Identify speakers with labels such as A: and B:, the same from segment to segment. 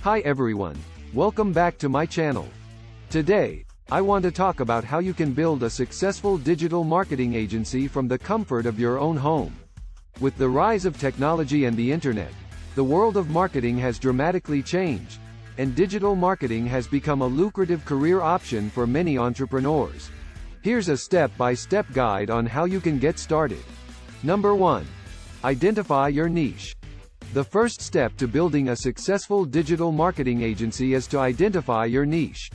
A: Hi everyone, welcome back to my channel. Today, I want to talk about how you can build a successful digital marketing agency from the comfort of your own home. With the rise of technology and the internet, the world of marketing has dramatically changed, and digital marketing has become a lucrative career option for many entrepreneurs. Here's a step-by-step guide on how you can get started. Number 1. Identify your niche. The first step to building a successful digital marketing agency is to identify your niche.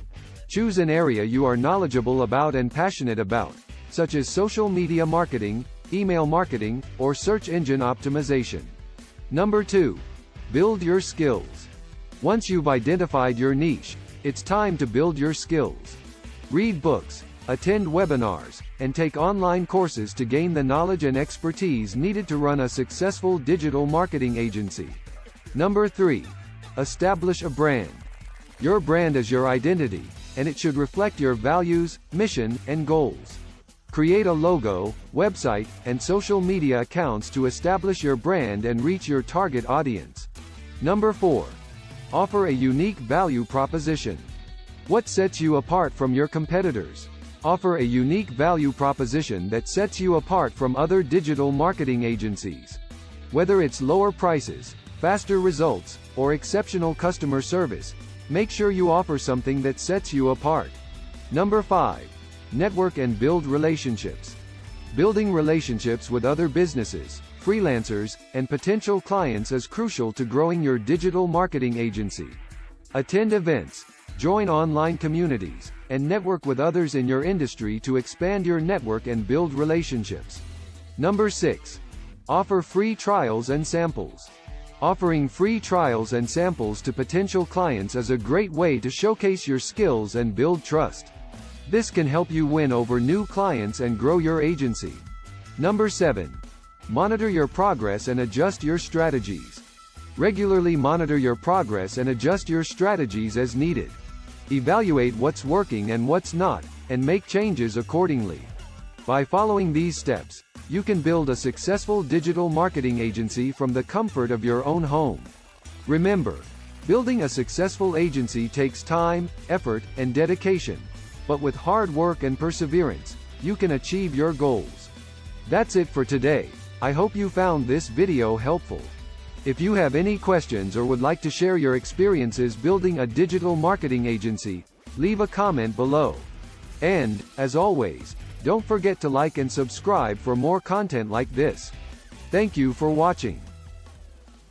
A: Choose an area you are knowledgeable about and passionate about, such as social media marketing, email marketing, or search engine optimization. Number 2. Build your skills. Once you've identified your niche, it's time to build your skills. Read books, attend webinars, and take online courses to gain the knowledge and expertise needed to run a successful digital marketing agency. Number 3. Establish a brand. Your brand is your identity, and it should reflect your values, mission, and goals. Create a logo, website, and social media accounts to establish your brand and reach your target audience. Number 4. Offer a unique value proposition. What sets you apart from your competitors? Offer a unique value proposition that sets you apart from other digital marketing agencies. Whether it's lower prices, faster results, or exceptional customer service, make sure you offer something that sets you apart. Number 5. Network and build relationships. Building relationships with other businesses, freelancers, and potential clients is crucial to growing your digital marketing agency. Attend events, join online communities, and network with others in your industry to expand your network and build relationships. Number 6. Offer free trials and samples. Offering free trials and samples to potential clients is a great way to showcase your skills and build trust. This can help you win over new clients and grow your agency. Number 7. Monitor your progress and adjust your strategies. Regularly monitor your progress and adjust your strategies as needed. Evaluate what's working and what's not, and make changes accordingly. By following these steps, you can build a successful digital marketing agency from the comfort of your own home. Remember, building a successful agency takes time, effort, and dedication, but with hard work and perseverance, you can achieve your goals. That's it for today. I hope you found this video helpful. If you have any questions or would like to share your experiences building a digital marketing agency, leave a comment below. And, as always, don't forget to like and subscribe for more content like this. Thank you for watching.